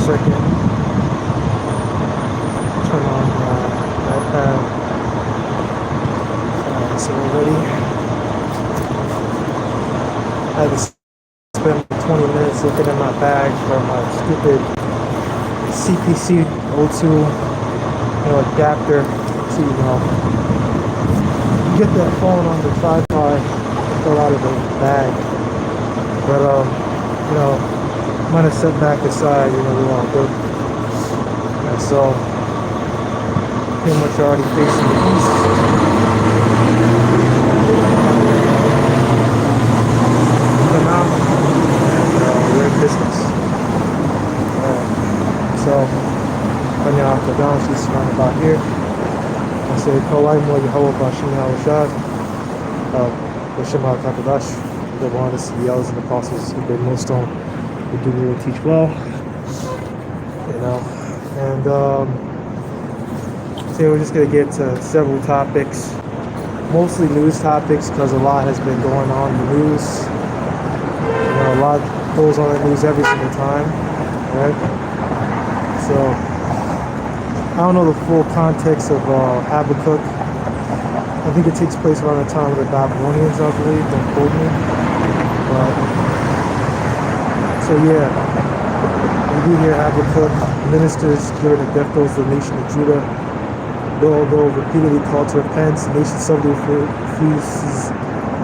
second. Turn on the iPad. So we're ready. I had to spend 20 minutes looking in my bag for my stupid CPC O2, adapter to, get that phone on the tripod and pull out of the bag. But, I'm gonna set back aside, we're all good. And so, pretty much already facing the east. Panama, and we're in business. So, when you're off the down, she's around about here. I say, Kolai Mo Yehovah Bashim Al-Shad, Bashim Al-Takadash, the one of the elders and apostles who did most on, who do really teach well, and today we're just going to get to several topics, mostly news topics, because a lot has been going on in the news. A lot goes on in the news every single time, right? So, I don't know the full context of Habakkuk. I think it takes place around the time of the Babylonians, I believe, don't quote me. But, so yeah, we do hear Habakkuk, ministers during the death throes of the nation of Judah. Though repeatedly called to repent, the nation suddenly refuses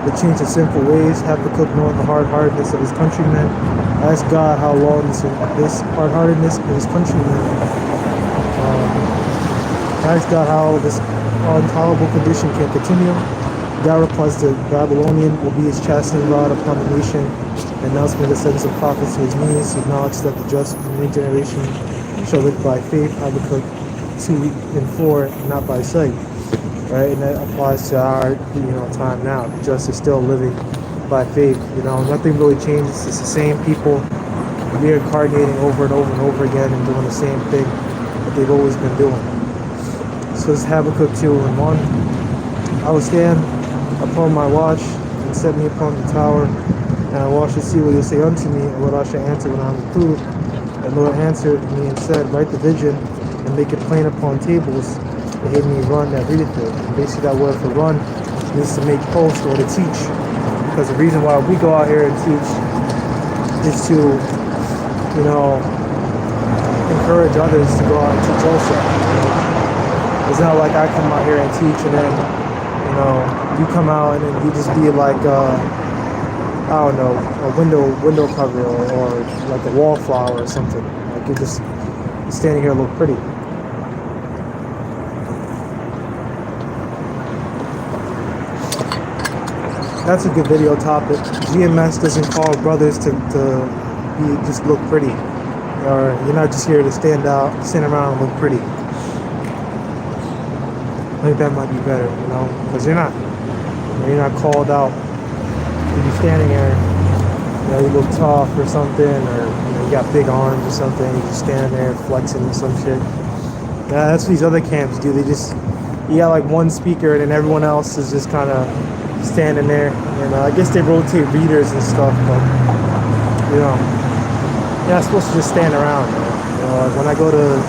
the change of sinful ways. Habakkuk, knowing the hard-heartedness of his countrymen, asked God how long this hard-heartedness of his countrymen, asked God how this intolerable condition can continue. God replies that Babylonian will be his chastening rod upon the nation, and announcement of the sentence of prophets to his knees. He acknowledged that the just in the new generation shall live by faith. Habakkuk 2:4, not by sight. Right, and that applies to our time now. The just is still living by faith. Nothing really changes. It's the same people reincarnating over and over and over again and doing the same thing that they've always been doing. So this is Habakkuk 2:1. I will stand upon my watch and set me upon the tower, and I watch to see what you say unto me, and what I shall answer when I am approved. And the Lord answered me and said, write the vision and make it plain upon tables. They hate me run that readeth it. And basically that word for run means to make post or to teach. Because the reason why we go out here and teach is to, encourage others to go out and teach also. It's not like I come out here and teach and then, you come out and then you just be like, I don't know, a window cover or like a wallflower or something. Like you're just standing here look pretty. That's a good video topic. GMS doesn't call brothers to be just look pretty, or you're not just here to stand around and look pretty. I think that might be better, because you're not called out. You're standing there, you look tough or something, or you got big arms or something. You're just standing there flexing or some shit. Yeah, that's what these other camps do. You got like one speaker and then everyone else is just kind of standing there, and I guess they rotate readers and stuff, but you're not supposed to just stand around. Like when I go to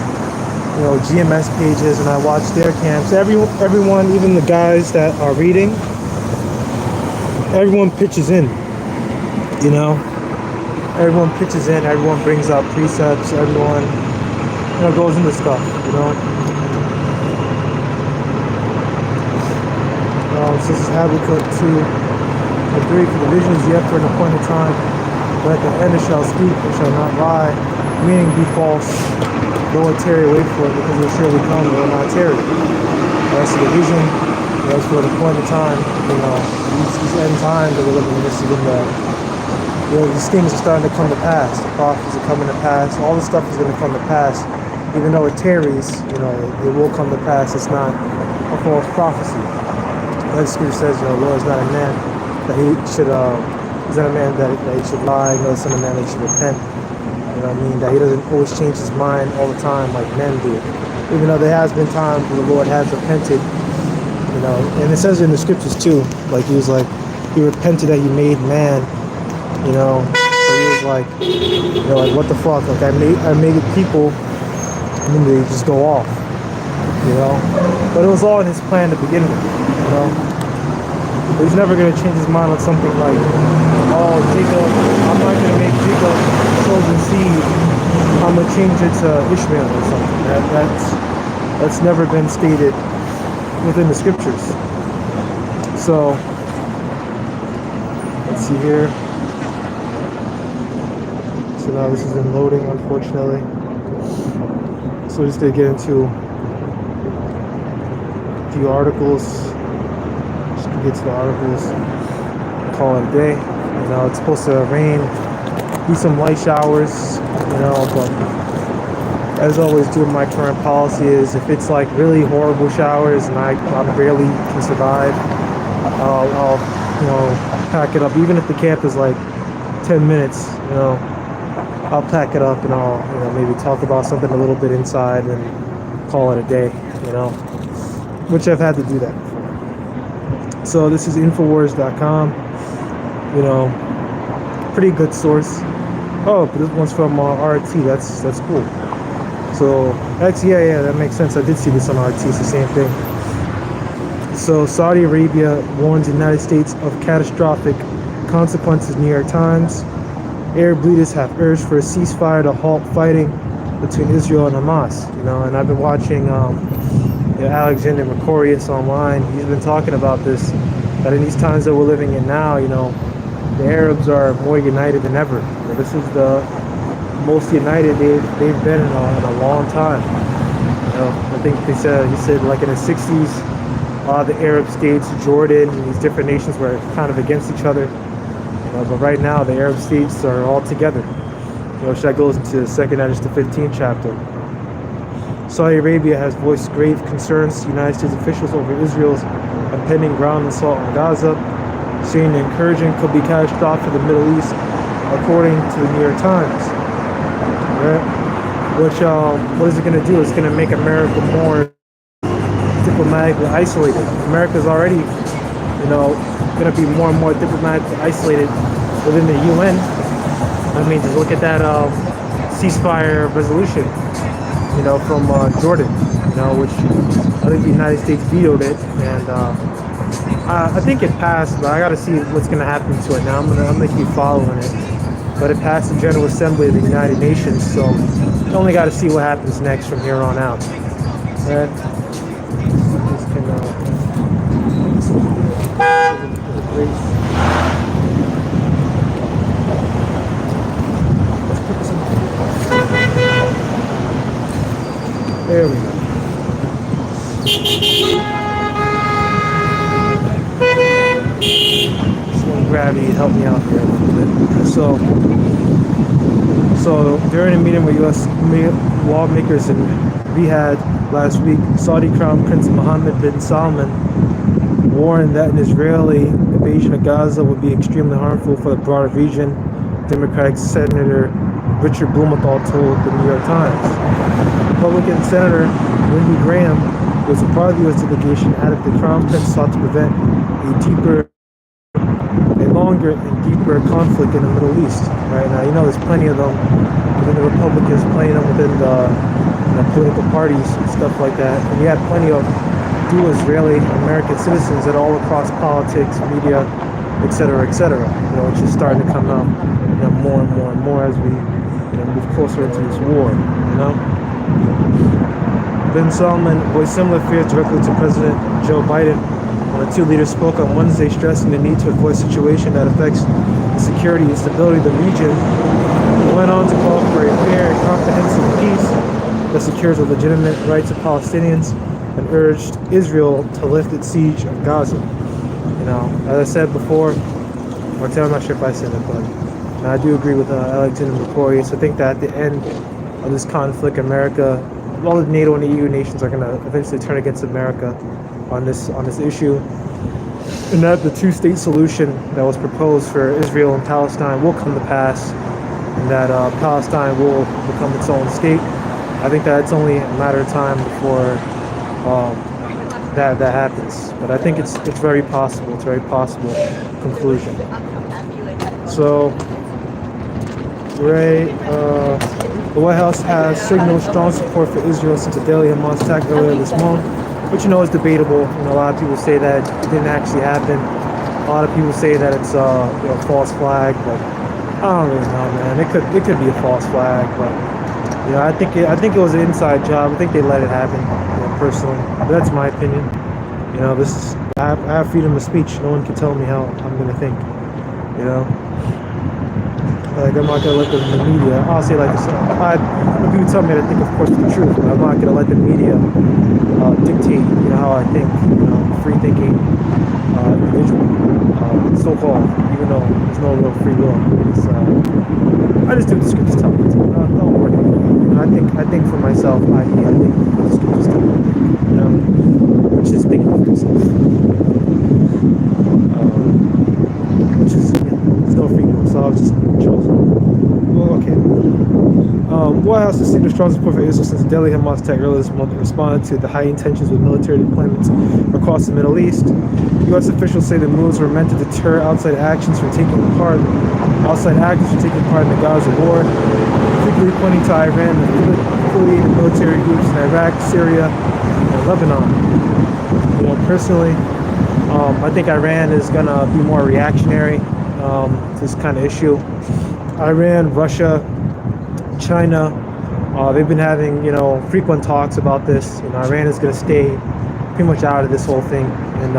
GMS pages and I watch their camps, everyone, even the guys that are reading, everyone pitches in. Everyone pitches in. Everyone brings out precepts. Everyone goes into stuff. This is Habakkuk 2:3. For the vision is yet for an appointed time, but at the end it shall speak, it shall not lie, meaning be false. Though it tarry, wait for it, because it will surely come, it will not tarry. As to the vision, as for an appointed time, these end times that we're living in, this is these things are starting to come to pass. The prophecies are coming to pass. All this stuff is going to come to pass. Even though it tarries, it will come to pass. It's not a false prophecy. Like the scripture says, the Lord is not a man that he should, he's not a man that he should lie, nor the son of man that he should repent. That he doesn't always change his mind all the time like men do. Even though there has been times where the Lord has repented, and it says in the scriptures too, like he repented that he made man, so he was like, they're like, what the fuck? Like, I made people, and then they just go off, you know? But it was all in his plan to begin with, you know? But he's never going to change his mind on something like, oh, Jacob, I'm not going to make Jacob chosen seed. I'm going to change it to Ishmael or something. That's never been stated within the scriptures. So, let's see here. So now this is in loading, unfortunately. So just to get into a few articles. Just to get to the articles. Call it a day. You know, it's supposed to rain, be some light showers, you know, but as always do with my current policy is if it's like really horrible showers and I barely can survive, I'll you know, pack it up. Even if the camp is like 10 minutes, you know, I'll pack it up and I'll, you know, maybe talk about something a little bit inside and call it a day, you know, which I've had to do that before. So this is Infowars.com, you know, pretty good source. Oh, but this one's from RT. That's cool. So actually, yeah, that makes sense. I did see this on RT. It's the same thing. So Saudi Arabia warns the United States of catastrophic consequences. New York Times. Arab leaders have urged for a ceasefire to halt fighting between Israel and Hamas. You know, and I've been watching Alexander Mercorius online. He's been talking about this, that in these times that we're living in now, you know, the Arabs are more united than ever. You know, this is the most united they've been in a long time. You know, I think he said like in the 60s, the Arab states, Jordan, and these different nations were kind of against each other. But right now, the Arab states are all together. You know, which that goes into the 2nd Edge to 15th chapter. Saudi Arabia has voiced grave concerns to United States officials over Israel's impending ground assault on Gaza, saying the incursion could be catastrophic for the Middle East, according to the New York Times. Right? Which, what is it going to do? It's going to make America more diplomatically isolated. America's already, you know, going to be more and more diplomatically isolated within the UN. I mean, just look at that ceasefire resolution, you know, from Jordan, you know, which I think the United States vetoed it, and I think it passed, but I got to see what's going to happen to it now. I'm gonna keep following it. But it passed the General Assembly of the United Nations, so you only got to see what happens next from here on out. Right? Just can, there we go. Gravity help me out here a little bit. So during a meeting with U.S. lawmakers in Riyadh last week, Saudi Crown Prince Mohammed bin Salman warned that an Israeli invasion of Gaza would be extremely harmful for the broader region. Democratic Senator Richard Blumenthal told the New York Times. Republican Senator Lindsey Graham, who was a part of the U.S. delegation, added the Crown Prince sought to prevent a longer and deeper conflict in the Middle East. Right now, you know, there's plenty of them within the Republicans, plenty of them within the political parties and stuff like that. And you have plenty of dual Israeli American citizens that all across politics, media, etc., etc. You know, it's just starting to come out, you know, more and more and more as we, you know, move closer into this war. You know, bin Salman voiced similar fears directly to President Joe Biden. The two leaders spoke on Wednesday, stressing the need to avoid a situation that affects the security and stability of the region. He went on to call for a fair and comprehensive peace that secures the legitimate rights of Palestinians and urged Israel to lift its siege of Gaza. You know, as I said before, or I'm not sure if I said it, but I do agree with Alexander Mercorius. I think that at the end of this conflict, America, all the NATO and the EU nations are going to eventually turn against America on this issue, and that the two-state solution that was proposed for Israel and Palestine will come to pass, and that Palestine will become its own state. I think that it's only a matter of time before that happens. But I think it's very possible. It's a very possible conclusion. So Right. The White House has signaled strong support for Israel since the daily Hamas attack earlier this month, which is debatable. A lot of people say that it didn't actually happen. A lot of people say that it's false flag, but I don't really know, man. It could be a false flag, but I think it was an inside job. I think they let it happen. Personally, but that's my opinion. I have freedom of speech. No one can tell me how I'm gonna think. Like, I'm not gonna let the media. I'll say like this. When people tell me to think, of course, the truth, but I'm not gonna let the media dictate, how I think. Free thinking individual, so-called, even though there's no real free will. I just do what the scriptures tell me to. Don't worry about it. I think for myself. I think what the scriptures tell me. Which is thinking for yourself. Which is there's no free will, so I've just chosen. Well, okay. White House has seen a strong support for Israel since the Delhi Hamas attack earlier this month in response to the heightened tensions with military deployments across the Middle East. U.S. officials say the moves were meant to deter outside actors from taking part in the Gaza war, particularly pointing to Iran and affiliated military groups in Iraq, Syria, and Lebanon. Personally, I think Iran is gonna be more reactionary to this kind of issue. Iran, Russia, China, they've been having frequent talks about this. Iran is going to stay pretty much out of this whole thing and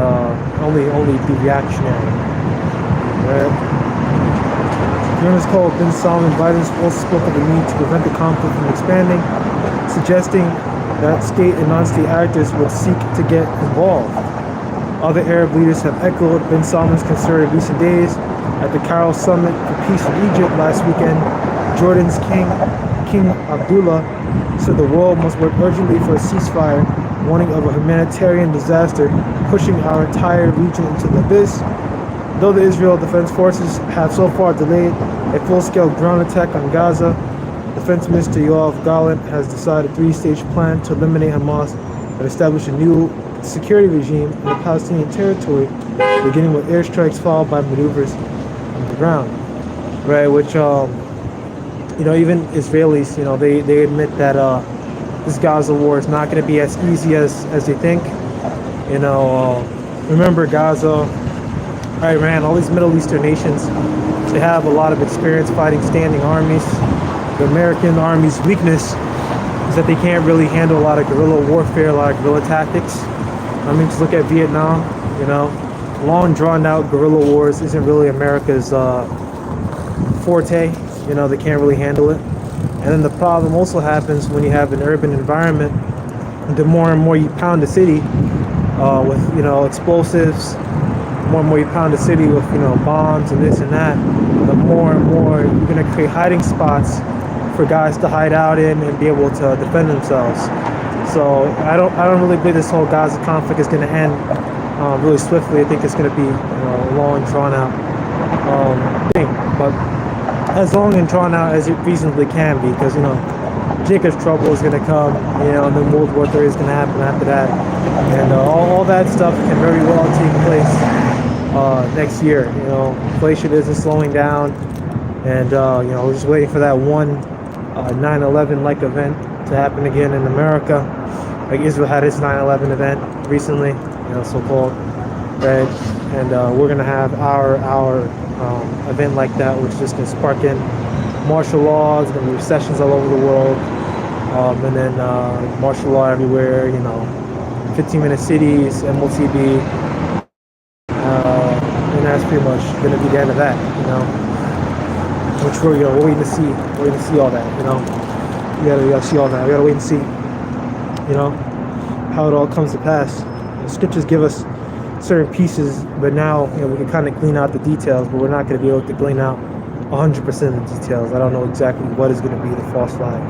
only be reactionary. Right? During his call, bin Salman, Biden also spoke of the need to prevent the conflict from expanding, suggesting that state and non-state actors would seek to get involved. Other Arab leaders have echoed bin Salman's concern in recent days. At the Cairo Summit for Peace in Egypt last weekend, Jordan's King Abdullah said the world must work urgently for a ceasefire, warning of a humanitarian disaster pushing our entire region into the abyss. Though the Israel Defense Forces have so far delayed a full-scale ground attack on Gaza, Defense Minister Yoav Gallant has decided a three-stage plan to eliminate Hamas and establish a new security regime in the Palestinian territory, beginning with airstrikes followed by maneuvers on the ground. Right, which even Israelis, they admit that this Gaza war is not going to be as easy as they think. Remember Gaza, Iran, all these Middle Eastern nations, they have a lot of experience fighting standing armies. The American army's weakness is that they can't really handle a lot of guerrilla warfare, a lot of guerrilla tactics. Just look at Vietnam, long drawn out guerrilla wars isn't really America's forte. They can't really handle it. And then the problem also happens when you have an urban environment. The more and more you pound the city with explosives, the more and more you pound the city with bombs and this and that, the more and more you're going to create hiding spots for guys to hide out in and be able to defend themselves. So I don't really believe this whole Gaza conflict is going to end really swiftly. I think it's going to be a long drawn out thing, but as long and drawn out as it reasonably can be, because Jacob's trouble is going to come, and then World War III is going to happen after that, and all that stuff can very well take place next year. Inflation isn't slowing down, and we're just waiting for that one 9/11 like event to happen again in America. Like Israel had its 9/11 event recently, so-called, right? And we're gonna have our event like that, which is just gonna spark in martial law. There's gonna be recessions all over the world, and then martial law everywhere. 15-minute cities, MLTB, and that's pretty much gonna be the end of that. Which we're waiting to see. We're waiting to see all that. We gotta see all that. We gotta wait and see. How it all comes to pass. The scriptures give us certain pieces, but now we can kind of glean out the details, but we're not going to be able to glean out 100% of the details. I don't know exactly what is going to be the false flag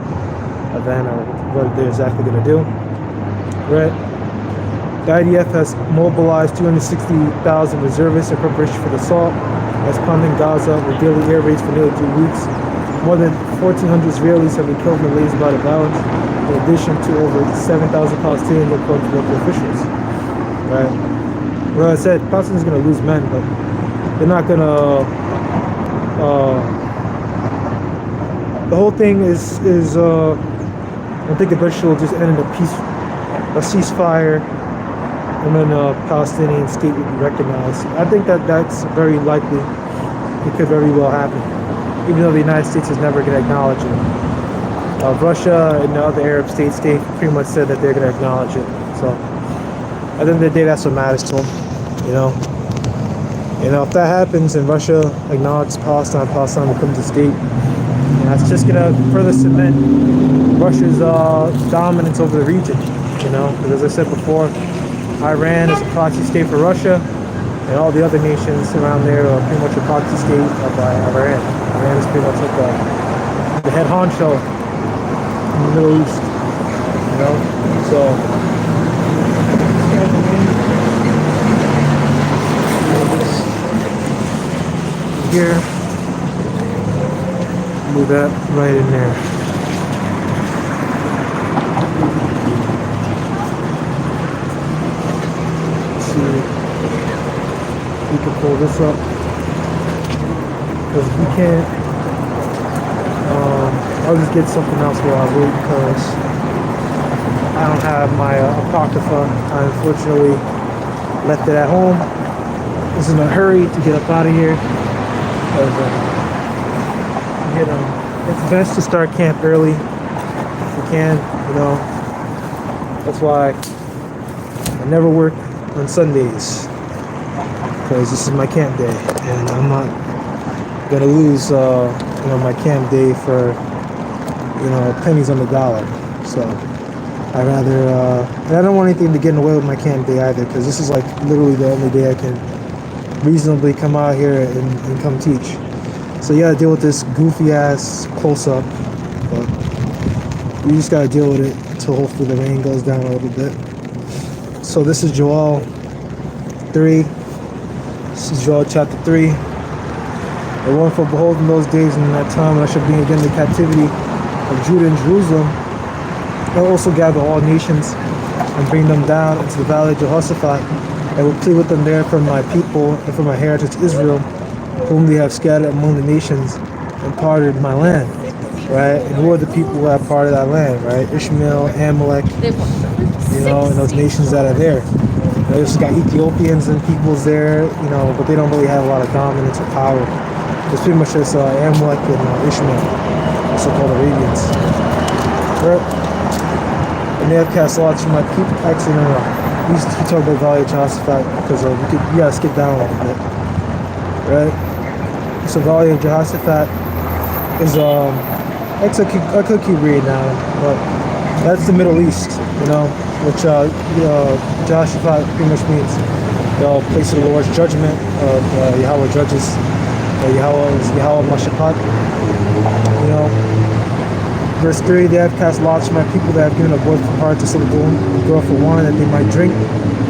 event or what they're exactly going to do. Right? The IDF has mobilized 260,000 reservists in preparation for the assault as pounding Gaza with daily air raids for nearly 3 weeks. More than 1,400 Israelis have been killed in the latest bout of violence, in addition to over 7,000 Palestinians according to local officials. Right? Well, I said Palestinians are going to lose men, but they're not going to The whole thing is I think eventually will just end in a ceasefire, and then a Palestinian state will be recognized. I think that's very likely. It could very well happen, even though the United States is never going to acknowledge it. Russia and the other Arab states, they pretty much said that they're going to acknowledge it. So at the end of the day, that's what matters to them. You know, if that happens and Russia acknowledges Palestine, Palestine becomes a state, and that's just going to further cement Russia's dominance over the region. You know, because as I said before, Iran is a proxy state for Russia, and all the other nations around there are pretty much a proxy state of Iran. Iran is pretty much like the head honcho in the Middle East. You know, so. Here, move that right in there. Let's see if we can pull this up, because if we can't, I'll just get something else while I wait, because I don't have my Apocrypha. I unfortunately left it at home. I was in a hurry to get up out of here. It's best to start camp early if you can, you know. That's why I never work on Sundays, because this is my camp day, and I'm not gonna lose, you know, my camp day for, you know, pennies on the dollar. So I rather, and I don't want anything to get in the way with my camp day either, because this is like literally the only day I can reasonably come out here and come teach. So you gotta deal with this goofy ass close-up, but you just gotta deal with it until hopefully the rain goes down a little bit. So this is Joel 3. This is Joel chapter 3. The one for behold in those days and in that time when I shall bring again the captivity of Judah and Jerusalem. I'll also gather all nations and bring them down into the valley of Jehoshaphat, and will plead with them there for my people and for my heritage Israel, whom they have scattered among the nations and parted my land. Right? And who are the people who have parted that land? Right? Ishmael, Amalek, you know, and those nations that are there. They also got Ethiopians and peoples there, you know, but they don't really have a lot of dominance or power. It's pretty much just Amalek and Ishmael, also called Arabians. Right? And they have cast lots for my people. Actually, no. We talk about Valley of Jehoshaphat because we gotta skip down a little bit, right? So Valley of Jehoshaphat is I could keep reading now, but that's the Middle East, you know, which Jehoshaphat pretty much means the place of the Lord's judgment. Yahweh judges. Yahweh is Yahweh Mashaphat, you know. Verse 3, they have cast lots for my people, that have given a boy for heart to sell a girl for wine that they might drink.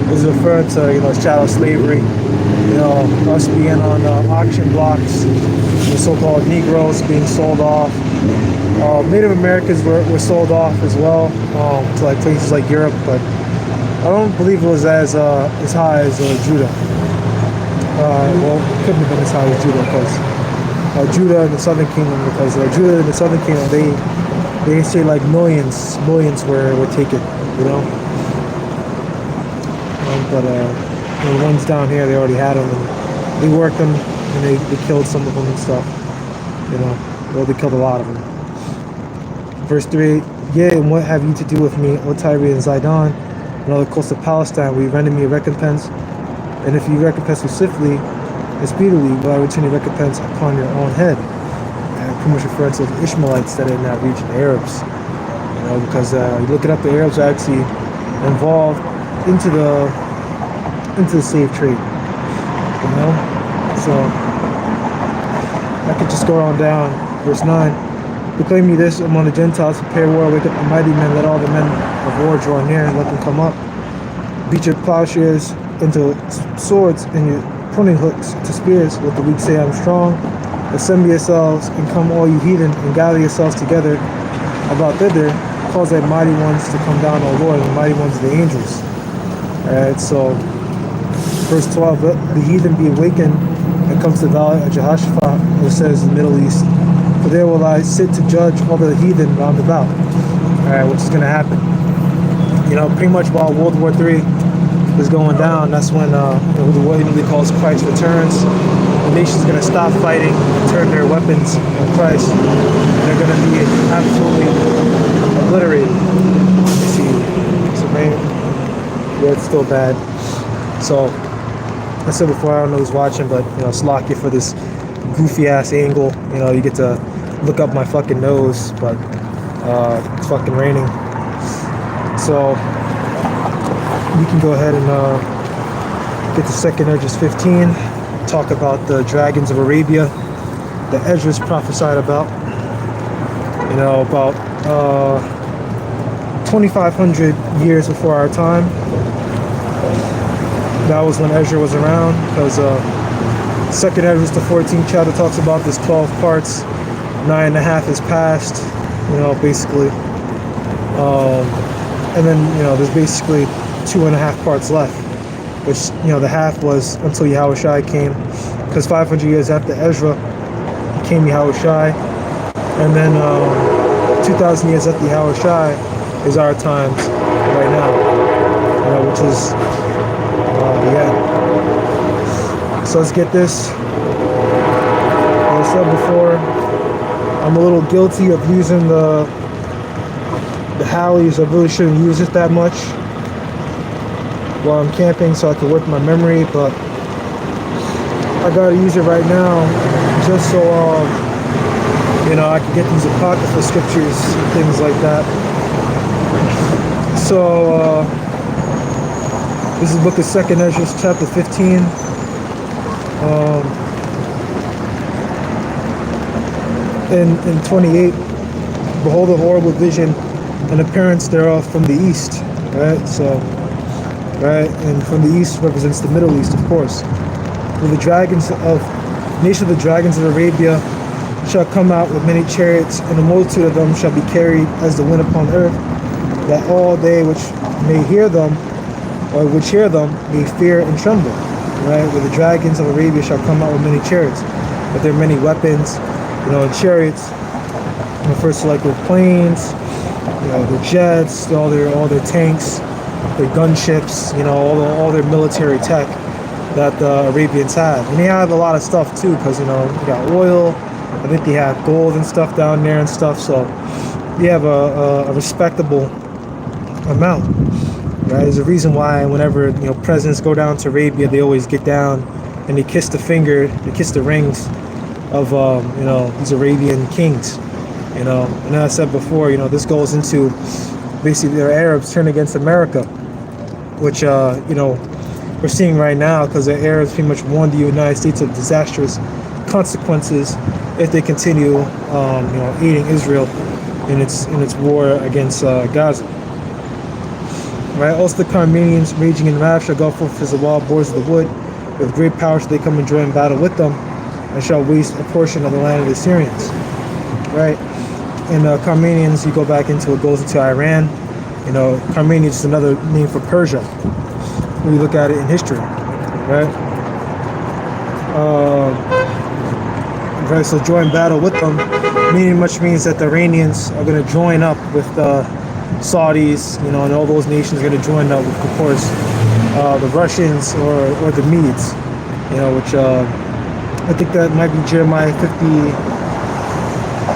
This is referring to, you know, chattel slavery, you know, us being on auction blocks, the so-called Negroes being sold off. Native Americans were sold off as well, to like places like Europe, but I don't believe it was as high as Judah. Well, it couldn't have been as high as Judah, because Judah and the Southern Kingdom, because Judah and the Southern Kingdom, they say like millions were taken, you know. But the ones down here, they already had them, and they worked them, and they killed some of them and stuff, you know. Well, they killed a lot of them. Verse 3, yea, and what have you to do with me, O Tyre and Zidon, and all the coast of Palestine? Will you render me a recompense? And if you recompense me swiftly and speedily, will I return your recompense upon your own head? And pretty much referring to the Ishmaelites that are in that region, the Arabs. You know, because you look it up, the Arabs are actually involved into the slave trade. You know? So I could just go on down. Verse 9. Proclaim me this among the Gentiles, prepare war, wake up the mighty men, let all the men of war draw near, and let them come up. Beat your plowshares into swords and your pruning hooks to spears. Let the weak say, I'm strong. Assemble yourselves and come all you heathen, and gather yourselves together about thither. Cause thy mighty ones to come down, O Lord, and the mighty ones of the angels. Alright, so verse 12, let the heathen be awakened and come to the valley of Jehoshaphat, it says in the Middle East. For there will I sit to judge all the heathen round about. All right, which is going to happen. You know, pretty much while World War III is going down, that's when what he calls Christ returns. The nation's going to stop fighting and turn their weapons on Christ. And they're going to be absolutely obliterated. You see, some rain. Yeah, it's still bad. So, I said before, I don't know who's watching, but, you know, slack you for this goofy ass angle. You know, you get to look up my fucking nose, but it's fucking raining. So, we can go ahead and get to 2nd Esdras 15, talk about the dragons of Arabia that Esdras prophesied about. You know, about 2,500 years before our time. That was when Esdras was around, because 2nd Esdras, the 14th chapter, talks about this 12 parts, 9.5 is past, you know, basically. And then, you know, there's basically 2.5 parts left, which, you know, the half was until Yahushua came, because 500 years after Ezra came Yahushua, and then 2,000 years after Yahushua is our times right now, you know, which is the end. So let's get this. As I said before, I'm a little guilty of using the Hallies. I really shouldn't use it that much while I'm camping, so I can work my memory, but I gotta use it right now just so you know, I can get these apocryphal scriptures and things like that. So this is the book of 2nd Esdras, chapter 15. In 28, behold a horrible vision, an appearance thereof from the east, right? So, right, and from the east represents the Middle East, of course. For the dragons of nation of the dragons of Arabia shall come out with many chariots, and a multitude of them shall be carried as the wind upon earth, that all they which may hear them, or which hear them, may fear and tremble. Right, where the dragons of Arabia shall come out with many chariots, but there are many weapons, you know, and chariots. You know, first, like with planes, you know, the jets, all their tanks, their gunships, you know, all their military tech that the Arabians have. And they have a lot of stuff too, because, you know, they got oil. I think they have gold and stuff down there and stuff. So they have a respectable amount. Right? There's a reason why whenever, you know, presidents go down to Arabia, they always get down and they kiss the finger, they kiss the rings of you know, these Arabian kings. You know, and as I said before, you know, this goes into basically the Arabs turn against America, which you know, we're seeing right now, because the Arabs pretty much warned the United States of disastrous consequences if they continue you know, aiding Israel in its war against Gaza. Right, also the Carmenians raging in wrath shall go forth as the wild boars of the wood. With great power shall they come and join battle with them, and shall waste a portion of the land of the Syrians. Right, and Carmenians, you go back into it, goes into Iran. You know, Carmenia is another name for Persia when you look at it in history. Right, right. So join battle with them, meaning much means that the Iranians are going to join up with the Saudis, you know, and all those nations are going to join up with, of course, the Russians or the Medes, you know, which I think that might be Jeremiah 50,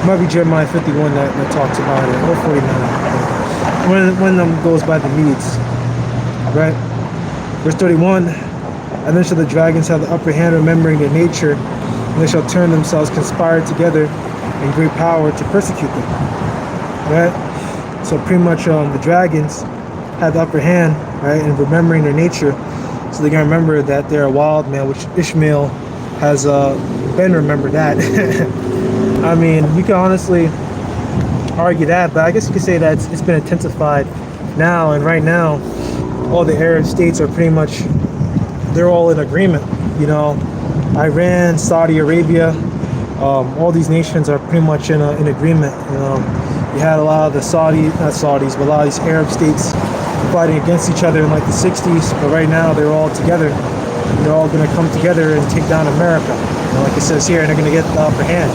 might be Jeremiah 51 that talks about it, or 49. One of them goes by the Medes, right? Verse 31, and then shall the dragons have the upper hand, remembering their nature, and they shall turn themselves, conspire together in great power to persecute them, right? So pretty much the dragons have the upper hand, right, in remembering their nature. So they're going to remember that they're a wild man, which Ishmael has been remembered that. I mean, you can honestly argue that, but I guess you could say that it's been intensified now. And right now, all the Arab states are pretty much, they're all in agreement. You know, Iran, Saudi Arabia, all these nations are pretty much in agreement. You know, you had a lot of the not Saudis, but a lot of these Arab states fighting against each other in like the 60s. But right now, they're all together. They're all going to come together and take down America. You know, like it says here, and they're going to get the upper hand.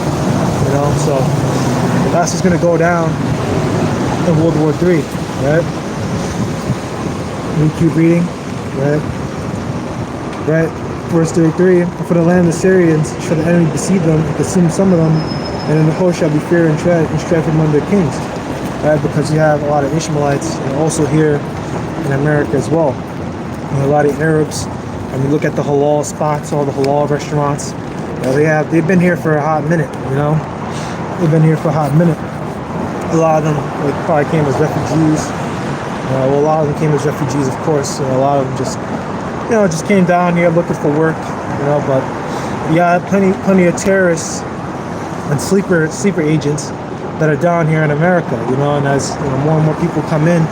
You So that's what's going to go down in World War III, right? We keep reading, right? Right, verse 33, for the land of the Syrians shall the enemy besiege them and consume some of them, and in the host shall be fear and dread and strife among their kings, right? Because you have a lot of Ishmaelites, and also here in America as well, a lot of Arabs. And we look at the halal spots, all the halal restaurants. They've been here for a hot minute, They've been here for a hot minute. A lot of them probably came as refugees. Well, a lot of them came as refugees, of course. A lot of them just came down here looking for work, But yeah, plenty of terrorists and sleeper agents that are down here in America, And as more and more people come in,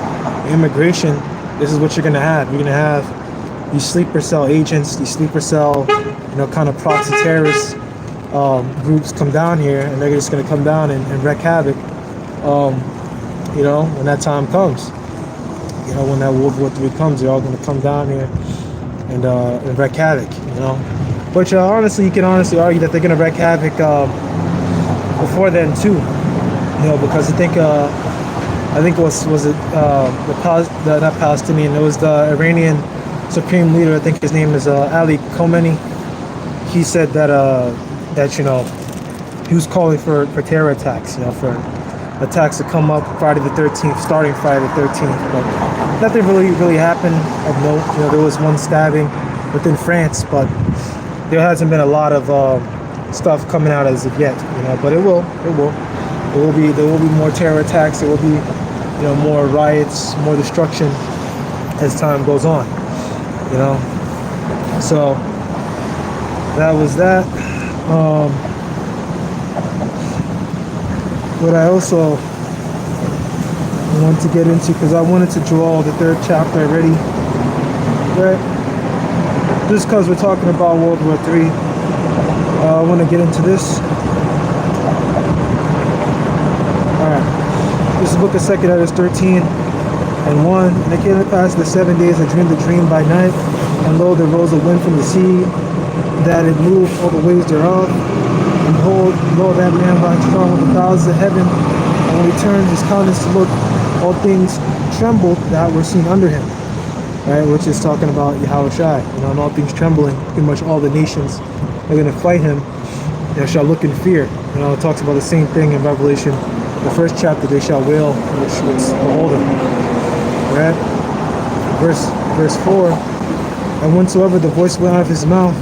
immigration, this is what you're gonna have. You're gonna have these sleeper cell agents, these sleeper cell, kind of proxy terrorist groups come down here, and they're just gonna come down and wreak havoc. When that time comes. When that World War III comes, they're all going to come down here and wreak havoc, But honestly, you can honestly argue that they're going to wreak havoc before then too, because I think was it not Palestinian, it was the Iranian Supreme Leader. I think his name is Ali Khamenei. He said that he was calling for terror attacks, for attacks to come up Friday the 13th, starting Friday the 13th, but nothing really happened of note. There was one stabbing within France, but there hasn't been a lot of stuff coming out as of yet, but there will be more terror attacks. There will be, more riots, more destruction as time goes on, So that was that. What I also want to get into, because I wanted to draw the 3rd chapter already, right? Just because we're talking about World War III, I want to get into this. Alright, this is the book of 2 Editors 13 and 1. And it came to pass the 7 days I dreamed a dream by night, and lo, there rose a wind from the sea, that it moved all the waves thereof. And behold, lo, that man waxed strong with the clouds of heaven, and when he turned his countenance to look, all things trembled that were seen under him. Right, which is talking about Yahushua, and all things trembling. Pretty much all the nations are going to fight him, shall look in fear. It talks about the same thing in Revelation, the 1st chapter. They shall wail, which behold him. Right, verse 4. And whensoever the voice went out of his mouth,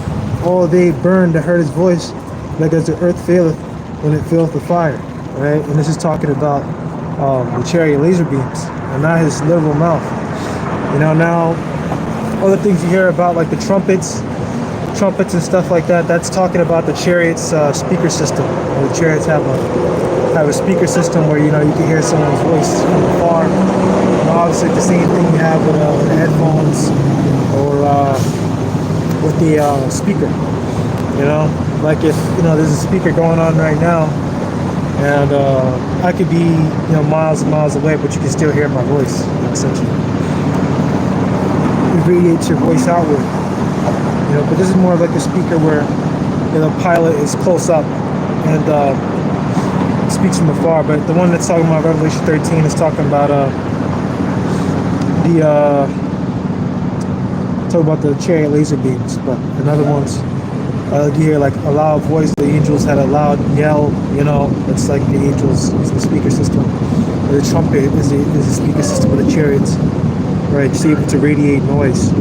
all they burned that heard his voice, like as the earth faileth when it filleth the fire, right? And this is talking about the chariot laser beams, and not his literal mouth. Now other things you hear about, like the trumpets and stuff like that, that's talking about the chariot's speaker system. The chariots have a speaker system where you can hear someone's voice from afar. Obviously, the same thing you have with the headphones or with the speaker. Like if there's a speaker going on right now, and I could be miles and miles away, but you can still hear my voice. Essentially, it radiates your voice outward. But this is more like a speaker where the pilot is close up and speaks from afar. But the one that's talking about Revelation 13 is talking about the chariot laser beams. But in other ones, you hear like a loud voice. The angels had a loud yell. It's like the angels use the speaker system. The trumpet is the speaker system of the chariots, right? Just able to radiate noise,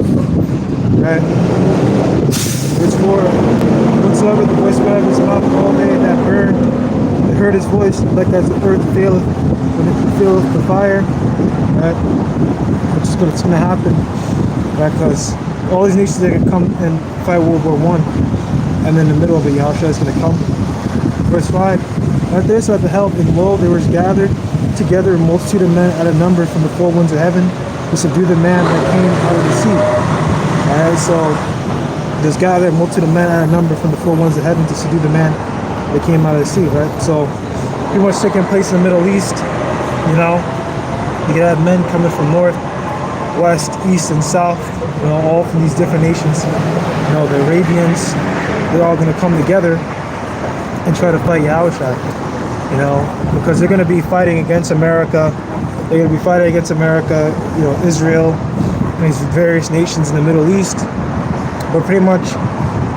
right? Verse 4. Whatsoever the voice went out of his mouth, all they that burned, they heard his voice, like as the earth faileth when it filleth the fire, right? Which is what's going to happen, right? Because all these nations are going to come and fight World War I, and then in the middle of it, Yahushua is going to come. Verse 5. At this I beheld, and lo, there was gathered together a multitude of men at a number from the four winds of heaven to subdue the man that came out of the sea. Alright, so there's gathered a multitude of men at a number from the four winds of heaven to subdue the man that came out of the sea, right? So pretty much taking place in the Middle East. You can have men coming from north, west, east, and south, all from these different nations. The Arabians, they're all going to come together and try to fight Yahushua. you know, because they're going to be fighting against America. They're going to be fighting against America, you know, Israel, and these various nations in the Middle East. But pretty much,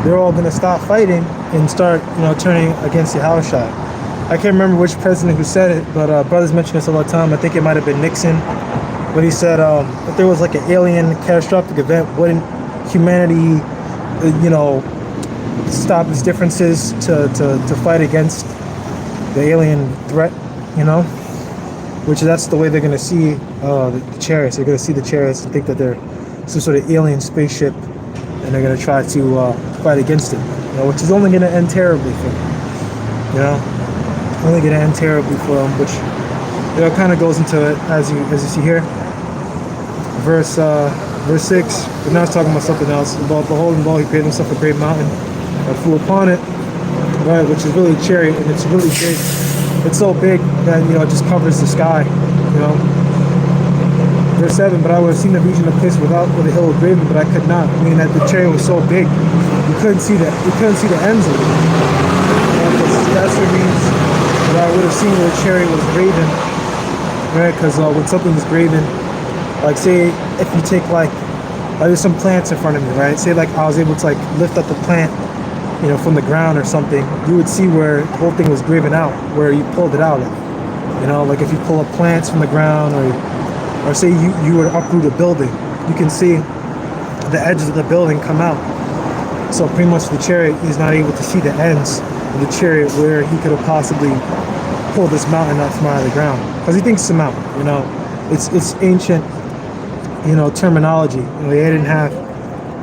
they're all going to stop fighting and start, you know, turning against Yahushua. I can't remember which president who said it, but brothers mention this all the time. I think it might have been Nixon, but he said if there was like an alien catastrophic event, wouldn't humanity, you know, stop its differences to fight against the alien threat, you know? Which that's the way they're going to see the chariots. They're going to see the chariots and think that they're some sort of alien spaceship, and they're going to try to fight against it, you know, which is only going to end terribly for them, you know? Only going to end terribly for them, which, you know, kind of goes into it as you see here. Verse 6, but now it's talking about something else. About behold, and lo, he created himself a great mountain that flew upon it, right, which is really a chariot, and it's really big. It's so big that, you know, it just covers the sky, you know. Verse 7, but I would have seen the region of place without where the hill was graven, but I could not, meaning that the chariot was so big, you couldn't see the ends of it. That's what it means that I would have seen where the chariot was graven, right? Because when something is graven, like say if you take like there's some plants in front of me, right? Say like I was able to like lift up the plant, you know, from the ground or something, you would see where the whole thing was graven out, where you pulled it out of. You know, like if you pull up plants from the ground, or say you were to uproot a building, you can see the edges of the building come out. So pretty much the chariot is not able to see the ends of the chariot where he could have possibly pulled this mountain out from out of the ground, because he thinks it's a mountain. You know, it's ancient, you know, terminology. You know, they didn't have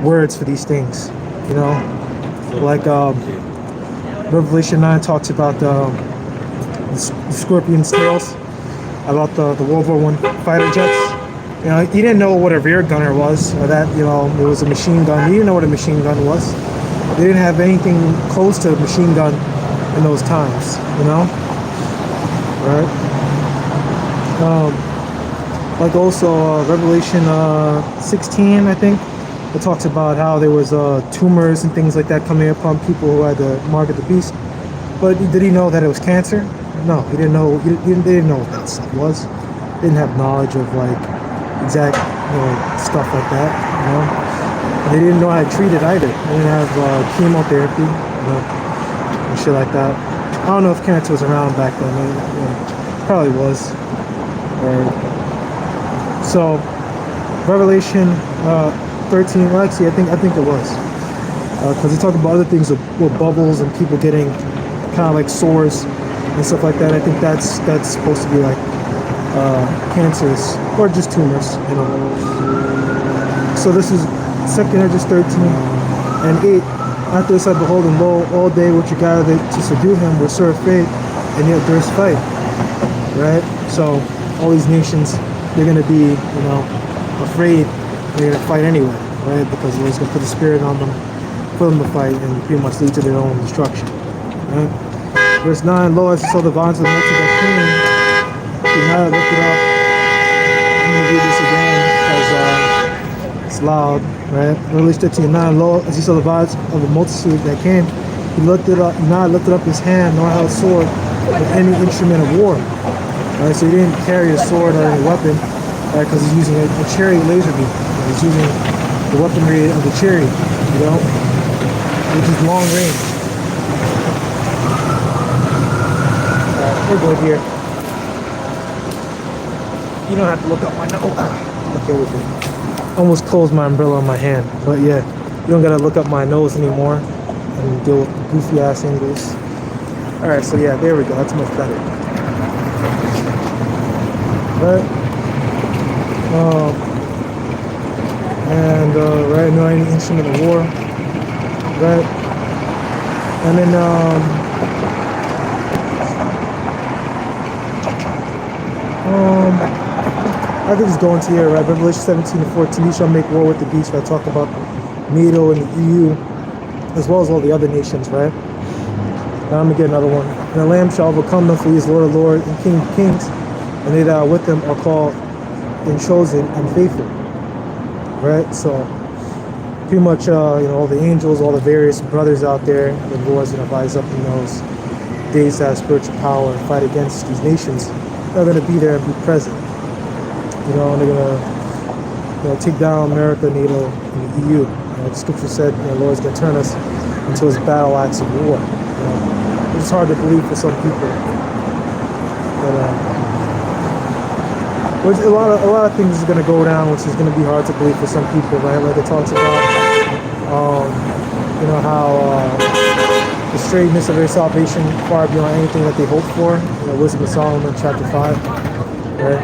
words for these things. You know. Like Revelation 9 talks about the scorpion's tails, about the World War I fighter jets. You know, he didn't know what a rear gunner was, or that, you know, it was a machine gun. He didn't know what a machine gun was. They didn't have anything close to a machine gun in those times, you know? Right? Like also Revelation 16, I think. It talks about how there was tumors and things like that coming upon people who had the mark of the beast. But did he know that it was cancer? No, he didn't know. They didn't know what that stuff was. They didn't have knowledge of like exact, you know, stuff like that. You know, and they didn't know how to treat it either. They didn't have chemotherapy, you know, and shit like that. I don't know if cancer was around back then. You know, probably was. So Revelation 13, well actually I think it was, because they talk about other things with bubbles and people getting kind of like sores and stuff like that. I think that's supposed to be like cancers or just tumors, you know. So this is 2nd Edges 13 and 8. After this I behold, and lo, all day which you gathered to subdue him were sore afraid, and yet durst fight. Right? So all these nations, they're going to be, you know, afraid. They're going to fight anyway, right? Because the Lord's going to put the spirit on them, for them to fight, and pretty much lead to their own destruction, right? Verse 9, lo, as I saw the vines of the multitude that came, he now looked it up. I'm going to read this again, because it's loud, right? Revelation 13, 9, lo, as he saw the vines of the multitude that came, he looked it up, now lifted up his hand, nor held sword, with any instrument of war. Right? So he didn't carry a sword or any weapon, right? Because he's using a chariot laser beam. He's using the weaponry of the chariot, you know, which is long range. We're good here. You don't have to look up my nose. Okay, with me. Almost closed my umbrella on my hand, but yeah, you don't gotta look up my nose anymore and deal with goofy ass angles. All right, so yeah, there we go. That's much better. Right. Right, no any instrument of war, right? And then I could just go into here, right? Revelation 17 and 14, you shall make war with the beast. I talk about NATO and the EU, as well as all the other nations, right? Now I'm gonna get another one. And the Lamb shall overcome them, for he is Lord of lords and King of kings, and they that are with him are called and chosen and faithful, right? So pretty much, you know, all the angels, all the various brothers out there, the Lord's gonna rise up in those days to have spiritual power and fight against these nations, they're going to be there and be present. You know, and they're going to take down America, NATO, and the EU. The scripture said, the Lord's going to turn us into his battle axe of war. It's hard to believe for some people, but a lot of things is going to go down, which is going to be hard to believe for some people, right? Like it talks about, how the straightness of their salvation far beyond anything that they hoped for. Wisdom of Solomon, chapter 5, right?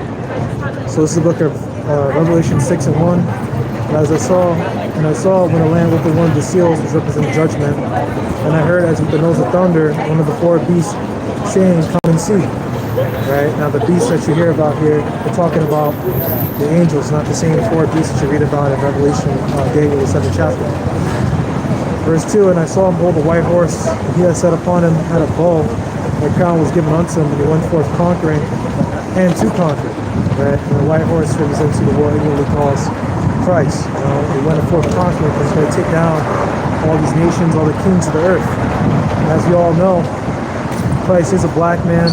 So this is the book of Revelation 6 and 1. And as I saw when the Lamb opened one of the seals, which represented judgment, and I heard as with the noise of thunder, one of the four beasts saying, "Come and see." Right? Now the beasts that you hear about here, we're talking about the angels, not the same four beasts that you read about in Revelation, Daniel, the 7th chapter. Verse 2, and I saw him hold a white horse, and he that sat upon him had a bow, and a crown was given unto him, and he went forth conquering, and to conquer. Right? And the white horse represents who the world ignorantly calls Christ. He went forth conquering, because he's going to take down all these nations, all the kings of the earth. And as we all know, Christ is a black man,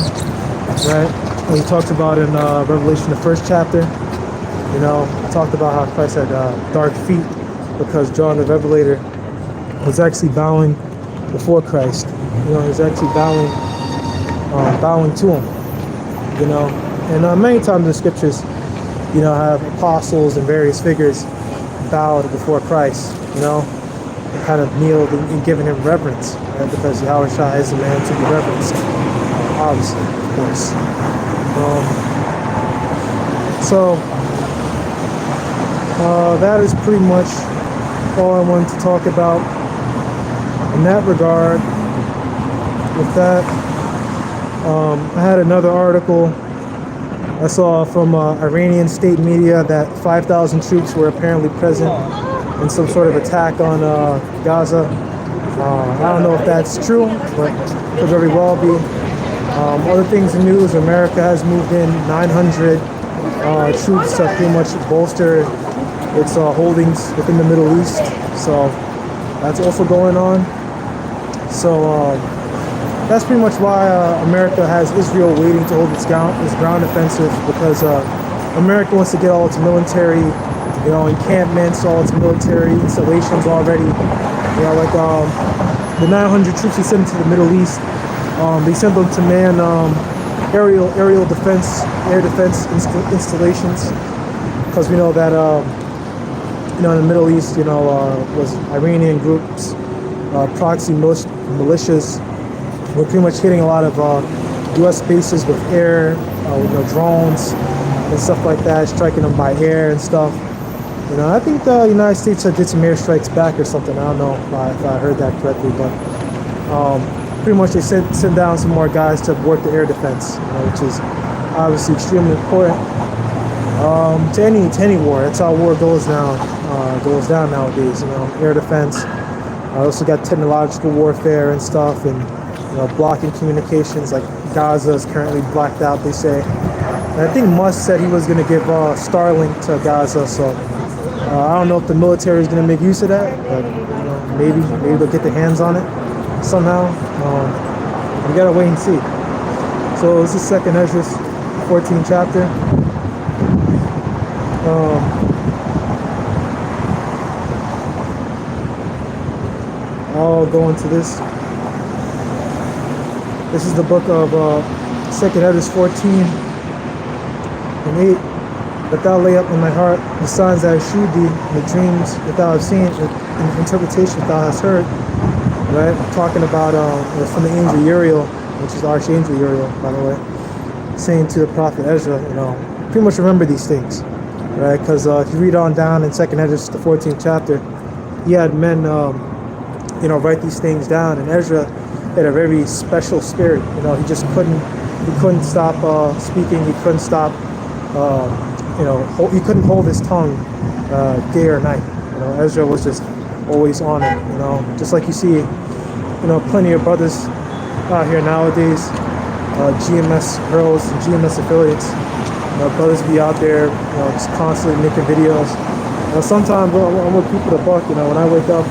right? And he talks about in Revelation, the 1st chapter, he talked about how Christ had dark feet, because John the Revelator was actually bowing before Christ. He was actually bowing to him. And many times in the scriptures, have apostles and various figures bowed before Christ, and kind of kneeled and given him reverence, right? Because Yahweh Shai is a man to be reverenced, obviously, of course. So that is pretty much all I wanted to talk about in that regard. With that, I had another article I saw from Iranian state media that 5,000 troops were apparently present in some sort of attack on Gaza. I don't know if that's true, but it could very well be. Other things in news, America has moved in 900 troops to pretty much bolster its holdings within the Middle East. So that's also going on. So that's pretty much why America has Israel waiting to hold its ground offensive, because America wants to get all its military, encampments, all its military installations already. The 900 troops they sent to the Middle East, they sent them to man aerial defense, air defense installations, because we know that in the Middle East, was Iranian groups, proxy militias. We're pretty much hitting a lot of U.S. bases with air, drones and stuff like that, striking them by air and stuff. I think the United States did some airstrikes back or something. I don't know if I heard that correctly, but pretty much they sent down some more guys to work the air defense, which is obviously extremely important to any war. That's how war goes down nowadays. Air defense. I also got technological warfare and stuff, and blocking communications. Like Gaza is currently blacked out, they say. And I think Musk said he was going to give Starlink to Gaza, so I don't know if the military is going to make use of that, but maybe they'll get their hands on it somehow. We got to wait and see. So this is 2nd Ezra 14th chapter. I'll go into this. This is the book of 2nd Ezra 14 and 8. That thou lay up in my heart the signs that I shewed thee, and the dreams that thou hast seen, and the interpretation that thou hast heard. Right? I'm talking about from the angel Uriel, which is the archangel Uriel, by the way, saying to the prophet Ezra, pretty much remember these things, right? Because if you read on down in 2nd Ezra, the 14th chapter, he had men, write these things down, and Ezra had a very special spirit. He just couldn't stop speaking. He couldn't stop. He couldn't hold his tongue day or night. Ezra was just always on it. Just like you see, plenty of brothers out here nowadays, GMS girls and GMS affiliates. Brothers be out there, just constantly making videos. Sometimes I'm with people to buck. When I wake up,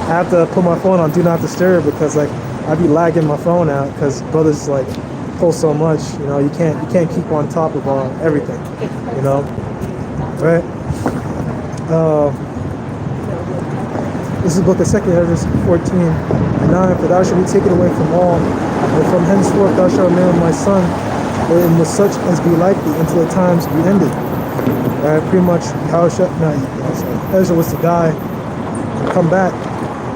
I have to put my phone on do not disturb, because like I be lagging my phone out because brothers like post so much. You know, you can't keep on top of everything. You know, right? This is book of 2 Ezra 14:9. For thou shalt be taken away from all, and from henceforth thou shalt name my son, and with such as be like thee until the times be ended. Pretty much, Ezra was to die and come back,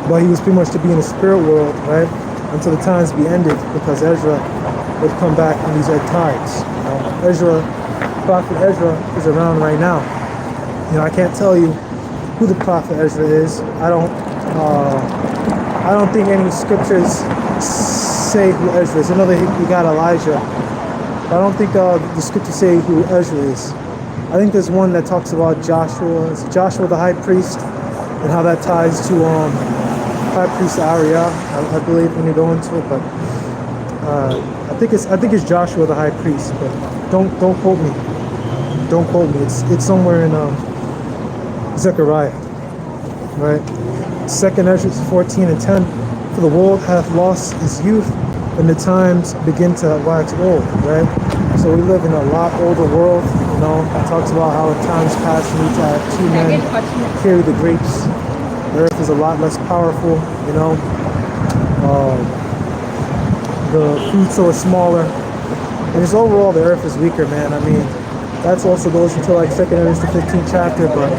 but he was pretty much to be in the spirit world, right, until the times be ended, because Ezra would come back in these end times. Prophet Ezra is around right now. You know, I can't tell you who the prophet Ezra is. I don't think any scriptures say who Ezra is. I know that he got Elijah, but I don't think the scriptures say who Ezra is. I think there's one that talks about Joshua. It's Joshua the high priest, and how that ties to high priest Ariah, I believe, when you go into it. But I think it's Joshua the high priest. But don't quote me. Don't quote me. It's somewhere in Zechariah, right? 2 Ezra 14:10. For the world hath lost its youth, and the times begin to wax old, right? So we live in a lot older world. You know, it talks about how in times past you need to have 2 men carry the grapes. The earth is a lot less powerful. You know, the fruits are smaller, and just overall the earth is weaker, man. I mean, that's also goes into like 2 Ezra 15th chapter, but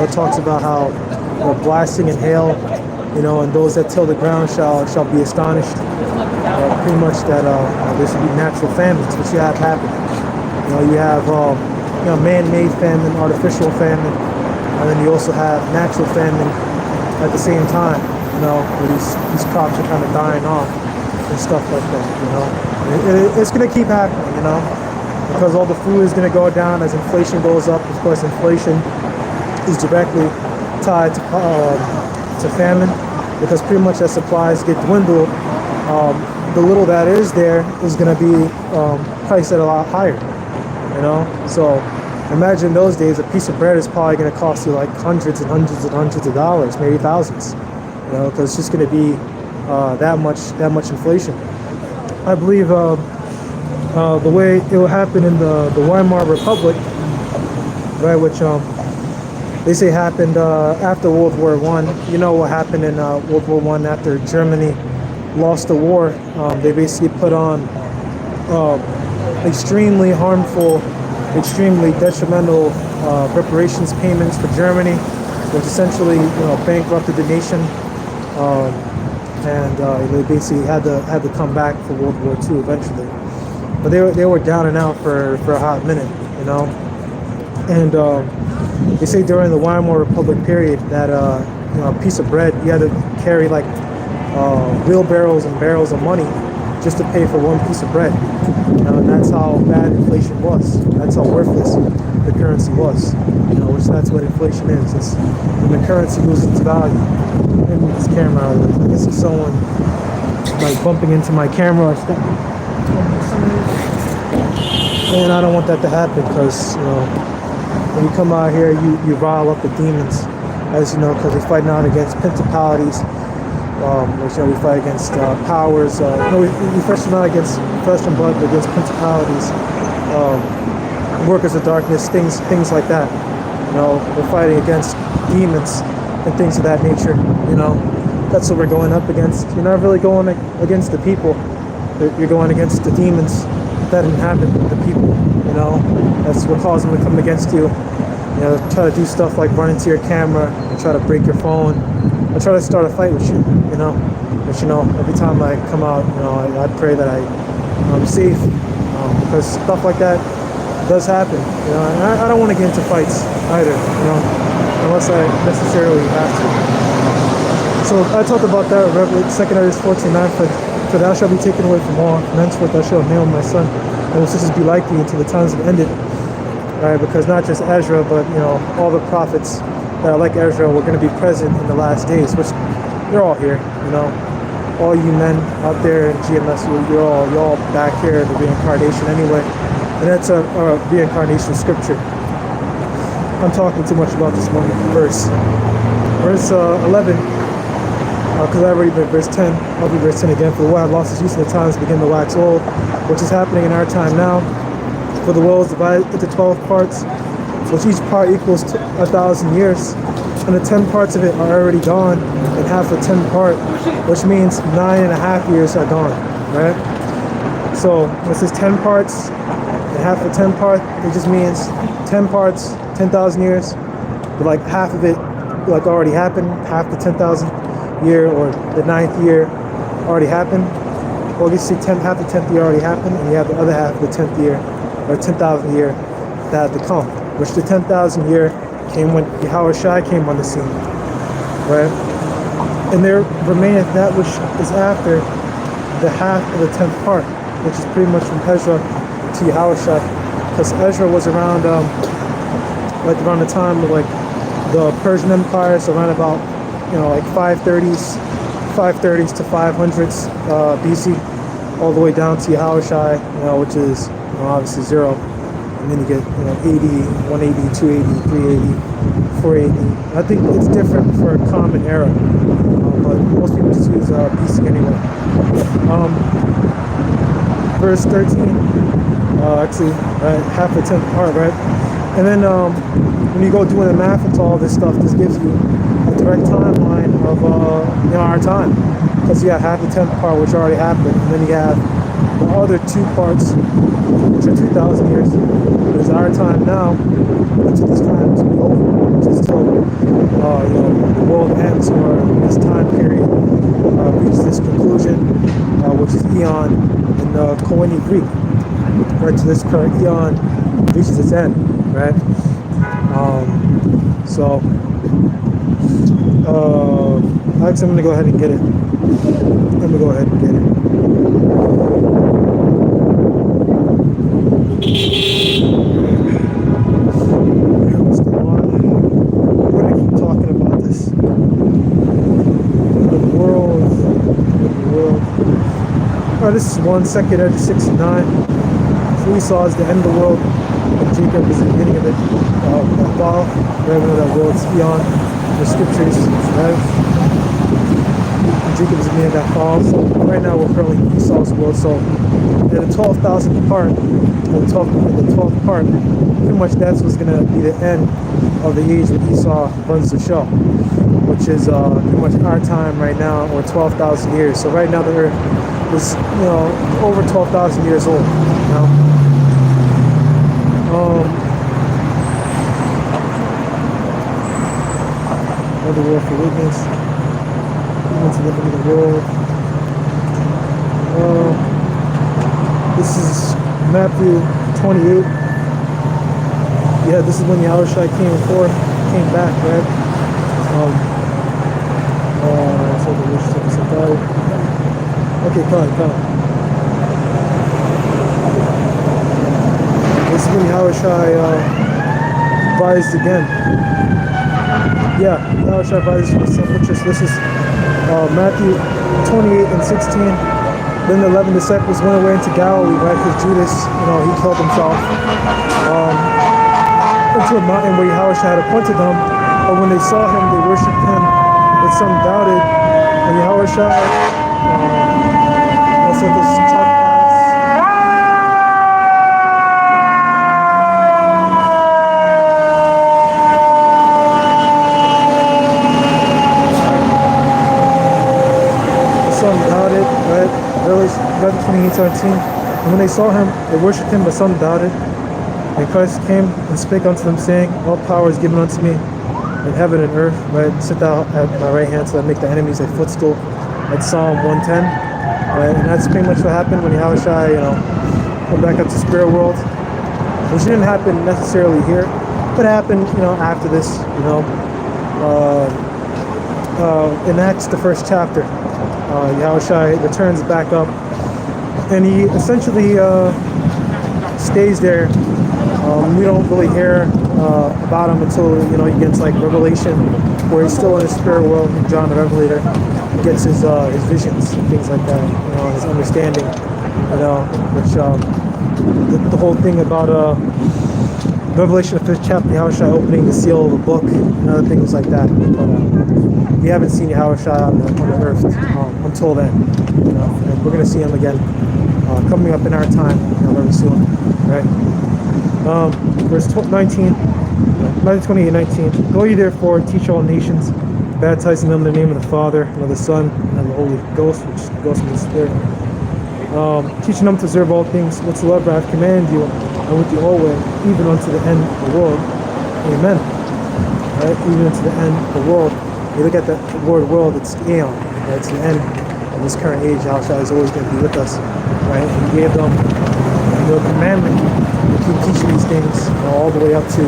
it talks about how blasting and hail, you know, and those that till the ground shall be astonished. Pretty much that there should be natural famines, which you have happening. You know, you have man-made famine, artificial famine, and then you also have natural famine at the same time. You know, where these crops are kind of dying off and stuff like that. You know, it's gonna keep happening. You know, because all the food is gonna go down as inflation goes up. Of course, inflation is directly tied to famine, because pretty much as supplies get dwindled, the little that is there is going to be priced at a lot higher, you know. So imagine those days, a piece of bread is probably going to cost you like hundreds and hundreds and hundreds of dollars, maybe thousands, you know, because it's just going to be that much inflation. I believe the way it will happen in the Weimar Republic, right, which they say happened after World War I. You know what happened in World War I after Germany lost the war? They basically put on extremely harmful, extremely detrimental reparations payments for Germany, which essentially bankrupted the nation, and they basically had to come back for World War II eventually. But they were down and out for a hot minute, you know, and. They say during the Weimar Republic period that a piece of bread, you had to carry like wheelbarrows and barrels of money just to pay for one piece of bread. You know, and that's how bad inflation was. That's how worthless the currency was. You know, which that's what inflation is. It's when the currency loses its value. Maybe this camera, I guess it's someone like bumping into my camera or stuff. And I don't want that to happen, because when you come out here, you rile up the demons, as you know, because we're fighting out against principalities, which we fight against powers. We fight not against flesh and blood, but against principalities, workers of darkness, things like that. You know, we're fighting against demons and things of that nature. You know, that's what we're going up against. You're not really going against the people. You're going against the demons that inhabit the people. You know, that's what caused them to come against you. You know, try to do stuff like run into your camera and try to break your phone and try to start a fight with you. You know, but every time I come out, I pray that I'm safe, because stuff like that does happen. You know, and I don't want to get into fights either. You know, unless I necessarily have to. So I talked about that in 2 Ezra 14:9. For thou shalt be taken away from all, and henceforth thou shalt nail my son, and will such as be like thee until the times have ended. Right, because not just Ezra, but all the prophets that are like Ezra were going to be present in the last days, which they're all here. You know, all you men out there in GMS, you're all back here in the reincarnation anyway, and that's a reincarnation scripture. I'm talking too much about this one verse. Verse 11. because I already read verse 10. I'll read verse 10 again. For the world had lost its use, and the times begin to wax old, which is happening in our time now. For the world is divided into 12 parts, which each part equals 1,000 years. And the 10 parts of it are already gone, and half the 10 part, which means 9.5 years are gone, right? So when it says 10 parts and half the 10 part, it just means 10 parts, 10,000 years, but like half of it like already happened, half the 10,000 year or the 9th year already happened. Or you see half the 10th year already happened, and you have the other half of the 10th year or 10,000 year that had to come, which the 10,000 year came when Yahushua came on the scene, right? And there remaineth that which is after the half of the 10th part, which is pretty much from Ezra to Yahushua, because Ezra was around like around the time of like the Persian Empire, so around about, you know, like 530s to 500s BC, all the way down to Yahushua, you know, which is, you know, obviously 0. And then you get, you know, 80, 180, 280, 380, 480. I think it's different for a common era, but most people just use BC anyway. Verse 13, actually, half the 10th part, right? And then when you go doing the math into all this stuff, this gives you a direct timeline of you know, our time, because you have half the 10th part, which already happened, and then you have the other 2 parts, which are 2,000 years. But it's our time now until this time to be over, which is till you know, the world ends, or this time period reaches this conclusion, which is eon in Koine Greek, right? So this current eon reaches its end, right? So actually, I'm gonna go ahead and get it. Let me go ahead and get it. What's going on? Why do I keep talking about this? The world. Alright, this is 2 Edge 6 and 9. So Esau is the end of the world, and Jacob is the beginning of it. Right, we know that world's beyond the scriptures, right? And Jacob is the beginning of that fall. So right now we're currently in Esau's world. So at the 12,000th part, or the 12th part, pretty much that's what's going to be the end of the age when Esau runs the show, which is pretty much our time right now, or 12,000 years. So right now the earth is, you know, over 12,000 years old, you know? Another world for witness. Humans living in the world. This is Matthew 28. Yeah, this is when Yahushua came back, right? So the wish took us about. Okay, come. This is when Yahushua advised again. Yeah, Yahushua advises for self-interest. This is Matthew 28 and 16. Then the 11 disciples went away into Galilee, right? Because Judas, you know, he killed himself into a mountain where Yahushua had appointed them. But when they saw him, they worshipped him, but some doubted. And Yahushua also this chalk Matthew 28:17. And when they saw him, they worshipped him, but some doubted. And Christ came and spake unto them, saying, all power is given unto me in heaven and earth. Right? Sit thou at my right hand, so I make the enemies a footstool. That's Psalm 110. Right? And that's pretty much what happened when Yahushua, you know, went back up to spirit world. Which didn't happen necessarily here, but it happened, you know, after this, you know. In Acts, the 1st chapter, Yahushua returns back up, and he essentially stays there. We don't really hear about him until, you know, he gets like Revelation, where he's still in the spirit world. And John the Revelator gets his visions and things like that, you know, his understanding, you know, which the whole thing about Revelation, the 5th chapter, Yahushua opening the seal of the book and other things like that. But, we haven't seen Yahushua on the earth until then, you know, and we're going to see him again coming up in our time, you know, very soon, right? Verse 19, 28, 19. Go ye therefore, teach all nations, baptizing them in the name of the Father, and of the Son, and of the Holy Ghost, which the Ghost means Spirit. Teaching them to observe all things whatsoever I have commanded you, and with you always, even unto the end of the world. Amen. Right? Even unto the end of the world. You look at the word world, it's aeon. Right? It's the end of this current age. Yahushua is always going to be with us. Right? And he gave them the commandment to keep teaching these things, you know, all the way up to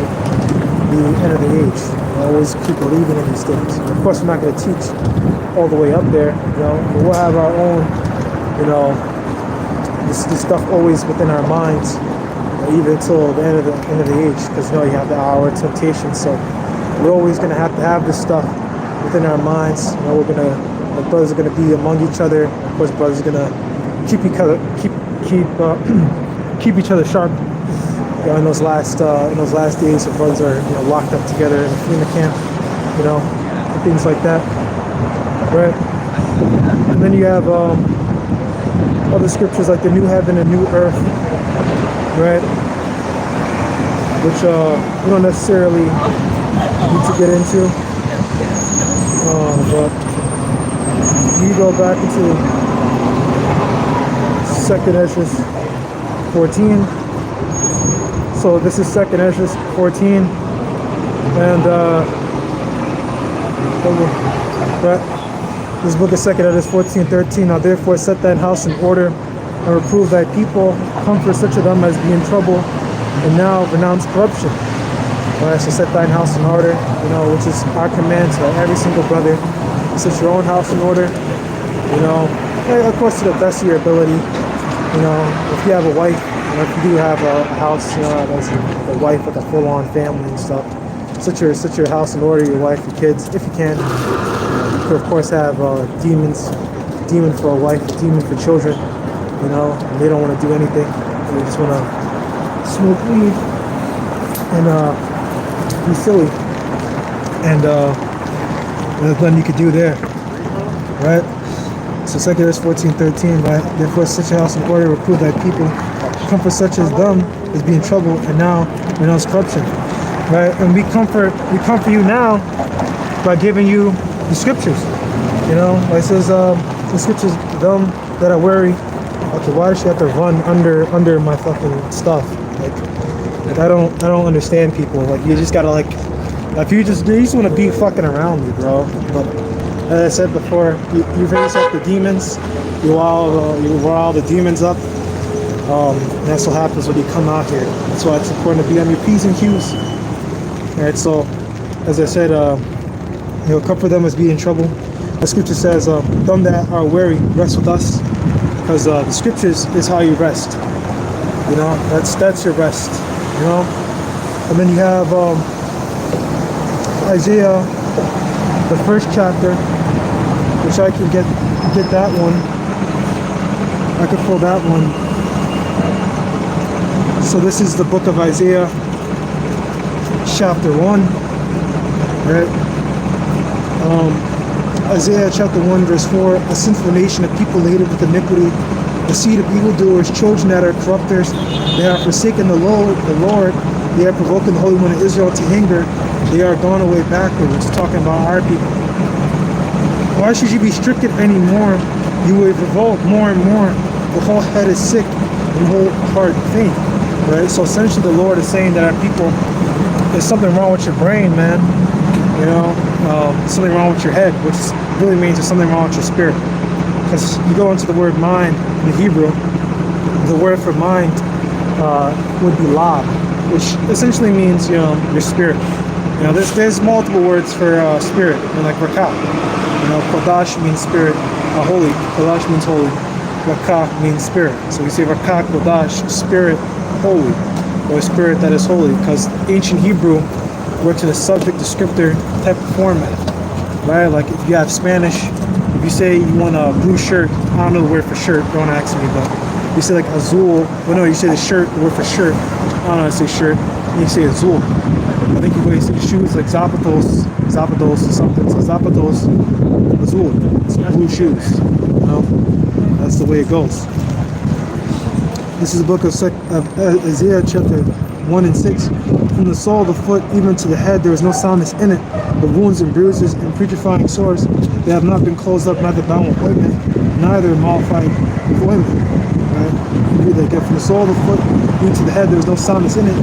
the end of the age. Always keep believing in these things. And of course, we're not going to teach all the way up there. You know, but we'll have our own, you know, this stuff always within our minds, even until the end of the age. Because you know, you have the hour of temptation. So we're always going to have this stuff within our minds. You know, we're gonna, like, brothers are gonna be among each other. Of course, brothers are gonna keep each other sharp. You know, in those last days, the brothers are, you know, locked up together in the camp, you know, and things like that, right? And then you have other scriptures like the new heaven and new earth, right? Which we don't necessarily need to get into, but you go back into 2nd Esdras 14. So this is 2nd Esdras 14, and this book is 2nd Esdras 14:13. Now therefore set thine house in order, and reprove thy people, comfort such of them as be in trouble, and now renounce corruption. Alright, so set thine house in order, you know, which is our command to every single brother. Set your own house in order, you know, and of course to the best of your ability. You know, if you have a wife, you know, if you do have a house, you know, as a wife with a full-on family and stuff, set your house in order, your wife, your kids, if you can. You could of course have demon for a wife, a demon for children, you know, and they don't want to do anything. They just want to smoke weed and be silly. And there's nothing you could do there, right? So 2nd Esdras 14:13, right? Therefore set your house in order, reprove thy people, comfort such as them as be in trouble, and now renounce corruption, right? And we comfort you now by giving you the scriptures, you know. Like it says, the scriptures, them that are weary. Okay, why does she have to run under my fucking stuff? Like I don't understand people. Like you just gotta, like, if you just want to be fucking around me, bro. But as I said before, you raise up the demons, you rile the demons up. And that's what happens when you come out here. That's why it's important to be on your P's and Q's. Alright, so as I said, you know, comfort them as be in trouble. The scripture says, them that are weary, rest with us. Because the scriptures is how you rest. You know, that's your rest. You know? And then you have Isaiah, the 1st chapter, which I can get that one. I could pull that one. So this is the book of Isaiah, chapter 1, right? Isaiah chapter 1, verse 4, a sinful nation, a people laden with iniquity, the seed of evildoers, children that are corrupters, they are forsaken the Lord, they are provoking the Holy One of Israel to anger, they are gone away backward. It's talking about our people. Why should you be stricken anymore? You will revolt more and more. The whole head is sick and the whole heart faint. Right? So essentially the Lord is saying that our people, there's something wrong with your brain, man. You know, something wrong with your head, which really means there's something wrong with your spirit. Because you go into the word mind in Hebrew, the word for mind would be lab, which essentially means, you know, your spirit. You know, there's multiple words for spirit, and like rakah. You know, kodash means spirit, holy. Kodash means holy. Rakah means spirit. So we say rakah, kodash, spirit, holy, or spirit that is holy, because ancient Hebrew works in a subject descriptor type of format, right? Like if you have Spanish, if you say you want a blue shirt, I don't know the word for shirt, don't ask me, but you say like azul, well no, you say the shirt, the word for shirt, I don't know how to say shirt, and you say azul, I think you see the shoes like Zapatos or something. So Zapatos Azul. It's blue shoes. You know, that's the way it goes. This is the book of Isaiah, chapter 1 and 6. From the sole of the foot even to the head, there is no soundness in it. The wounds and bruises and putrefying sores, they have not been closed up, neither bound with ointment, neither mollified with ointment. Right? You read that again. From the sole of the foot even to the head, there is no soundness in it.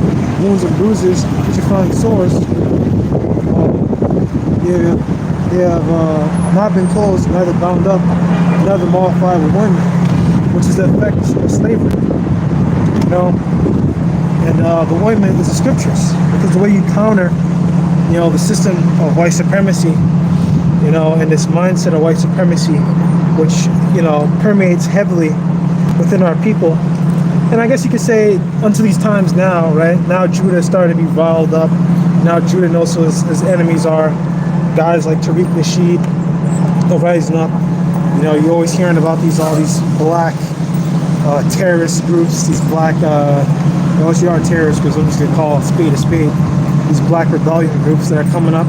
Wounds and bruises, putrefying sores, they have not been closed, neither bound up, neither mollified with ointment, which is the effect of slavery. You know, and the ointment is the scriptures, because the way you counter, you know, the system of white supremacy, you know, and this mindset of white supremacy, which, you know, permeates heavily within our people. And I guess you could say unto these times now, right? Now Judah is starting to be riled up. Now Judah knows who his enemies are. Guys like Tariq Nasheed are rising up. You know, you're always hearing about all these black terrorist groups, these black, well, actually aren't terrorists because I'm just going to call a spade a spade. These black rebellion groups that are coming up.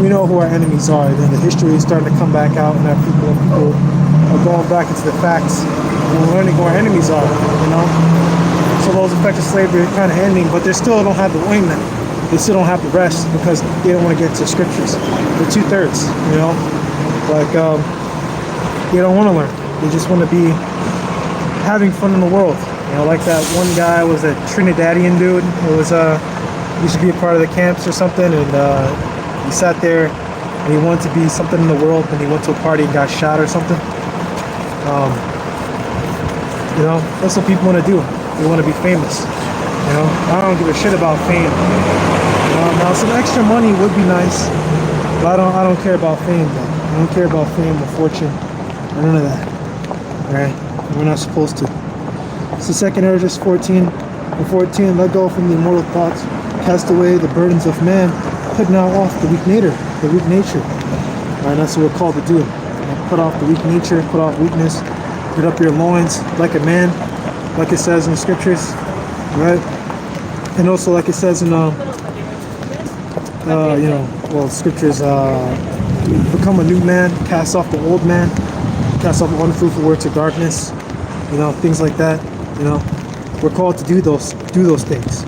We know who our enemies are. And the history is starting to come back out, and our people are going back into the facts. And we're learning who our enemies are, you know. So those effects of slavery are kind of ending, but they still don't have the ointment. They still don't have the rest because they don't want to get to scriptures. They're 2/3, you know. Like, they don't want to learn. They just want to be having fun in the world. You know, like that one guy was a Trinidadian dude who was used to be a part of the camps or something, and he sat there and he wanted to be something in the world, and he went to a party and got shot or something. You know, that's what people want to do. They want to be famous. You know, I don't give a shit about fame. Now some extra money would be nice, but I don't care about fame. Though. I don't care about fame or fortune or none of that. All right, we're not supposed to. So 2 Esdras 14:14, let go from the immortal thoughts, cast away the burdens of man, put now off the weak nature. All right, that's what we're called to do. Put off the weak nature, put off weakness, get up your loins like a man, like it says in the scriptures, right? And also like it says in you know, well, scriptures, become a new man, cast off the old man, cast off unfruitful works of darkness, you know, things like that. You know, we're called to do those things.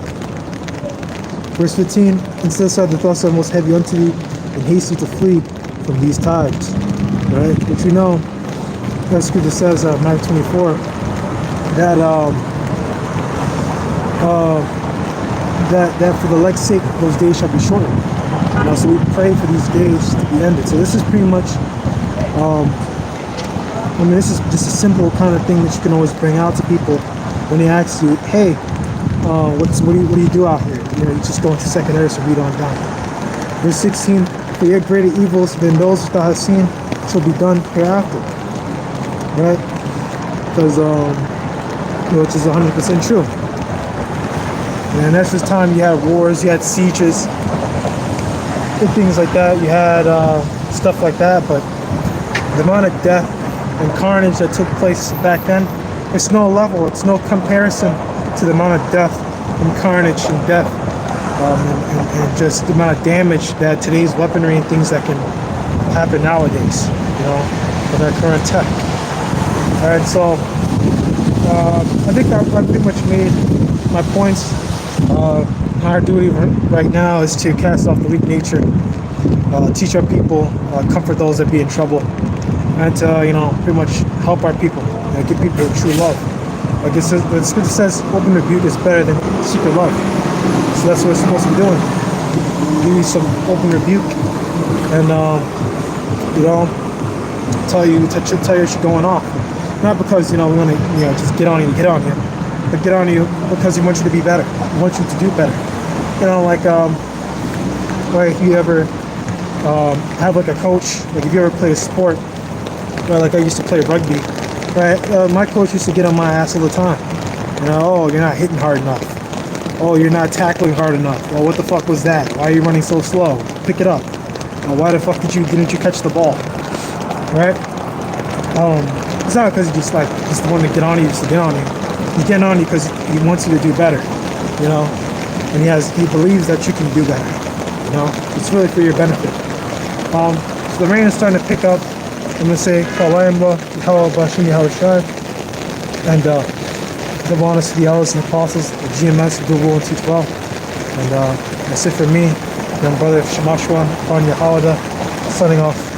Verse 15, instead said the thoughts are most heavy unto thee, and hasten to flee from these times. Right? Which we know, that scripture says, Matthew 24, that that for the elect's sake those days shall be shortened. You know, so we pray for these days to be ended. So this is pretty much, I mean, this is just a simple kind of thing that you can always bring out to people when they ask you, hey, what do you do out here? You know, you just go into 2 Esdras and read on down. Verse 16, for yet greater evils than those which thou hast seen shall be done hereafter. Right? Because, which is 100% true. And that's this time you had wars, you had sieges, and things like that. You had stuff like that, but the amount of death and carnage that took place back then, it's no level, it's no comparison to the amount of death and carnage and death and just the amount of damage that today's weaponry and things that can happen nowadays, you know, with our current tech. All right, so I think I pretty much made my points. Our duty right now is to cast off the weak nature, teach our people, comfort those that be in trouble, and to, you know, pretty much help our people, give people true love. Like it says, the scripture says, open rebuke is better than secret love. So that's what we're supposed to be doing. Give you some open rebuke, and you know, tell you what you're going off. Not because, you know, we want to, you know, just get on you, but get on you because we want you to be better. We want you to do better. You know, like if you ever have like a coach, like if you ever play a sport, right, like I used to play rugby, right? My coach used to get on my ass all the time. You know, oh, you're not hitting hard enough. Oh, you're not tackling hard enough. Well, what the fuck was that? Why are you running so slow? Pick it up. Why the fuck didn't you catch the ball? Right? It's not because he's just the one to get on you, just to get on you. He's getting on you because he wants you to do better, you know, and he believes that you can do better. You know, it's really for your benefit. So the rain is starting to pick up. I'm gonna say Kalayamba, Bashimi Hawashai, and Zebulon to the elders and apostles, the GMS, Google, and T12. And that's it for me, young brother Shemashua, Kwanya Hawada, signing off.